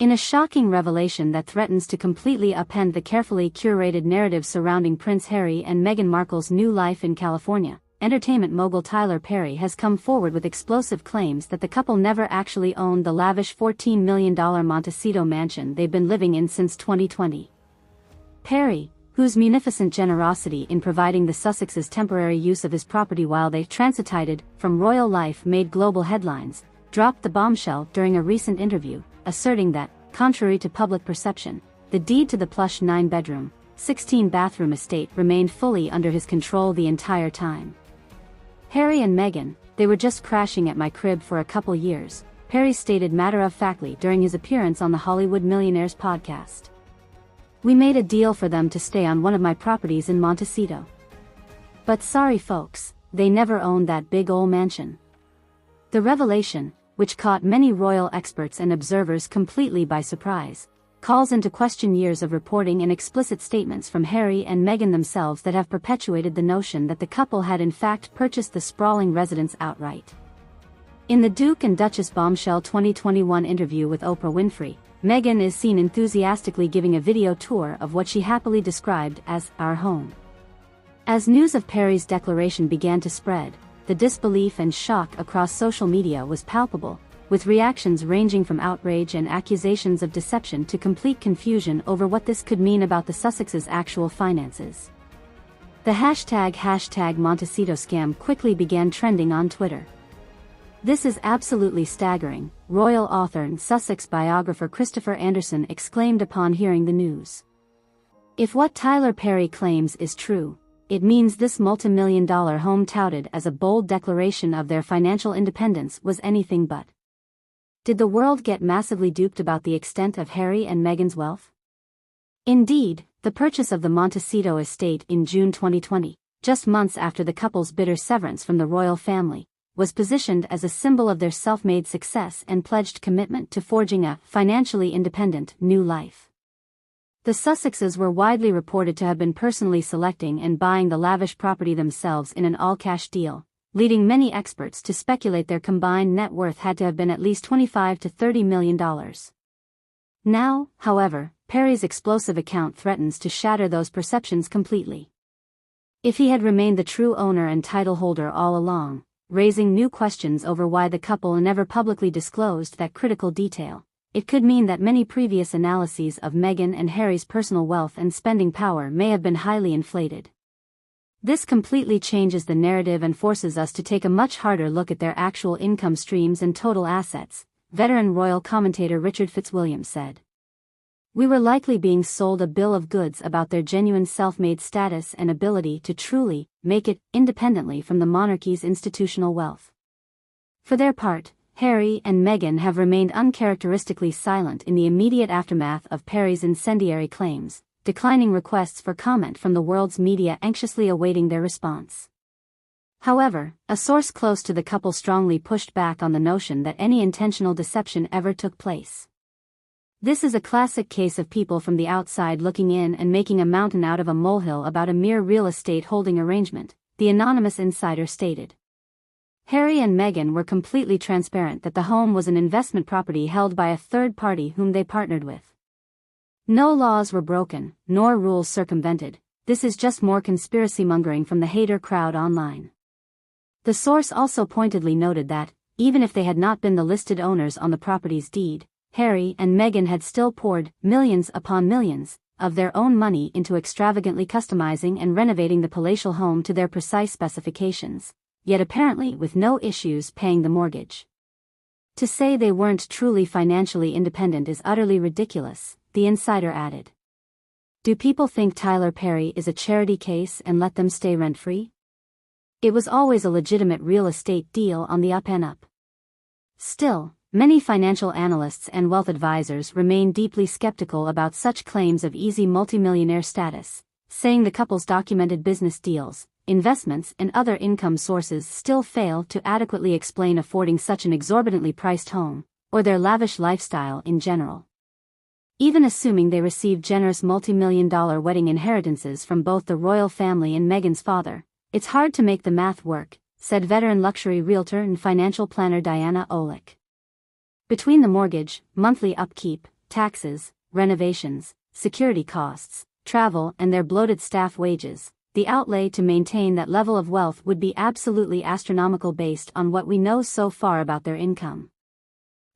In a shocking revelation that threatens to completely upend the carefully curated narrative surrounding Prince Harry and Meghan Markle's new life in California, entertainment mogul Tyler Perry has come forward with explosive claims that the couple never actually owned the lavish $14 million Montecito mansion they've been living in since 2020. Perry, whose munificent generosity in providing the Sussexes temporary use of his property while they transited from royal life made global headlines, dropped the bombshell during a recent interview, asserting that, contrary to public perception, the deed to the plush 9-bedroom, 16-bathroom estate remained fully under his control the entire time. Harry and Meghan, they were just crashing at my crib for a couple years, Perry stated matter-of-factly during his appearance on the Hollywood Millionaires podcast. We made a deal for them to stay on one of my properties in Montecito. But sorry folks, they never owned that big ol' mansion. The revelation, which caught many royal experts and observers completely by surprise, calls into question years of reporting and explicit statements from Harry and Meghan themselves that have perpetuated the notion that the couple had in fact purchased the sprawling residence outright. In the Duke and Duchess Bombshell 2021 interview with Oprah Winfrey, Meghan is seen enthusiastically giving a video tour of what she happily described as our home. As news of Perry's declaration began to spread, the disbelief and shock across social media was palpable, with reactions ranging from outrage and accusations of deception to complete confusion over what this could mean about the Sussexes' actual finances. The hashtag Montecito scam quickly began trending on Twitter. This is absolutely staggering, royal author and Sussex biographer Christopher Anderson exclaimed upon hearing the news. If what Tyler Perry claims is true, it means this multi-million-dollar home touted as a bold declaration of their financial independence was anything but. Did the world get massively duped about the extent of Harry and Meghan's wealth? Indeed, the purchase of the Montecito estate in June 2020, just months after the couple's bitter severance from the royal family, was positioned as a symbol of their self-made success and pledged commitment to forging a financially independent new life. The Sussexes were widely reported to have been personally selecting and buying the lavish property themselves in an all-cash deal, leading many experts to speculate their combined net worth had to have been at least $25 to $30 million. Now, however, Perry's explosive account threatens to shatter those perceptions completely. If he had remained the true owner and title holder all along, raising new questions over why the couple never publicly disclosed that critical detail, it could mean that many previous analyses of Meghan and Harry's personal wealth and spending power may have been highly inflated. This completely changes the narrative and forces us to take a much harder look at their actual income streams and total assets, veteran royal commentator Richard Fitzwilliam said. We were likely being sold a bill of goods about their genuine self-made status and ability to truly make it independently from the monarchy's institutional wealth. For their part, Harry and Meghan have remained uncharacteristically silent in the immediate aftermath of Perry's incendiary claims, declining requests for comment from the world's media anxiously awaiting their response. However, a source close to the couple strongly pushed back on the notion that any intentional deception ever took place. This is a classic case of people from the outside looking in and making a mountain out of a molehill about a mere real estate holding arrangement, the anonymous insider stated. Harry and Meghan were completely transparent that the home was an investment property held by a third party whom they partnered with. No laws were broken, nor rules circumvented. This is just more conspiracy mongering from the hater crowd online. The source also pointedly noted that, even if they had not been the listed owners on the property's deed, Harry and Meghan had still poured millions upon millions of their own money into extravagantly customizing and renovating the palatial home to their precise specifications, yet apparently with no issues paying the mortgage. To say they weren't truly financially independent is utterly ridiculous, the insider added. Do people think Tyler Perry is a charity case and let them stay rent-free? It was always a legitimate real estate deal on the up and up. Still, many financial analysts and wealth advisors remain deeply skeptical about such claims of easy multimillionaire status, saying the couple's documented business deals, investments and other income sources still fail to adequately explain affording such an exorbitantly priced home, or their lavish lifestyle in general. Even assuming they received generous multi-million-dollar wedding inheritances from both the royal family and Meghan's father, it's hard to make the math work, said veteran luxury realtor and financial planner Diana Olick. Between the mortgage, monthly upkeep, taxes, renovations, security costs, travel, and their bloated staff wages, the outlay to maintain that level of wealth would be absolutely astronomical based on what we know so far about their income.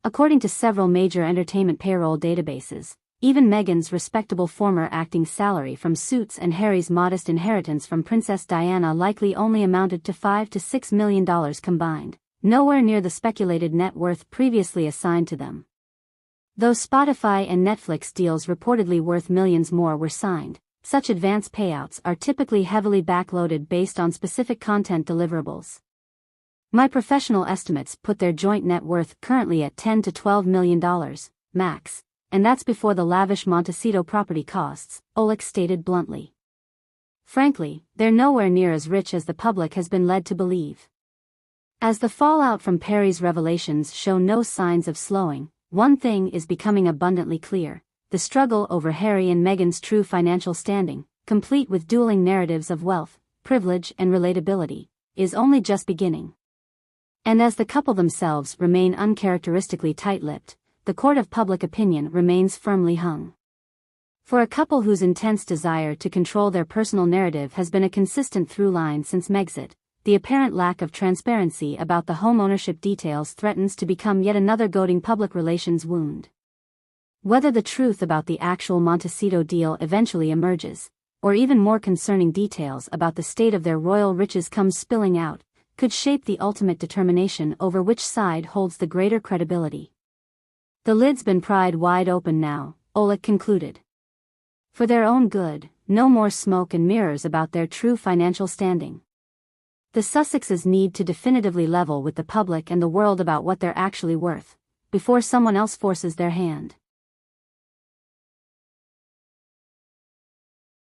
According to several major entertainment payroll databases, even Meghan's respectable former acting salary from Suits and Harry's modest inheritance from Princess Diana likely only amounted to $5 to $6 million combined, nowhere near the speculated net worth previously assigned to them. Though Spotify and Netflix deals reportedly worth millions more were signed, such advance payouts are typically heavily backloaded based on specific content deliverables. My professional estimates put their joint net worth currently at $10 to $12 million, max, and that's before the lavish Montecito property costs, Oleg stated bluntly. Frankly, they're nowhere near as rich as the public has been led to believe. As the fallout from Perry's revelations show no signs of slowing, one thing is becoming abundantly clear: the struggle over Harry and Meghan's true financial standing, complete with dueling narratives of wealth, privilege, and relatability, is only just beginning. And as the couple themselves remain uncharacteristically tight-lipped, the court of public opinion remains firmly hung. For a couple whose intense desire to control their personal narrative has been a consistent through line since Megxit, the apparent lack of transparency about the home ownership details threatens to become yet another goading public relations wound. Whether the truth about the actual Montecito deal eventually emerges, or even more concerning details about the state of their royal riches come spilling out, could shape the ultimate determination over which side holds the greater credibility. The lid's been pried wide open now, Oleg concluded. For their own good, no more smoke and mirrors about their true financial standing. The Sussexes need to definitively level with the public and the world about what they're actually worth, before someone else forces their hand.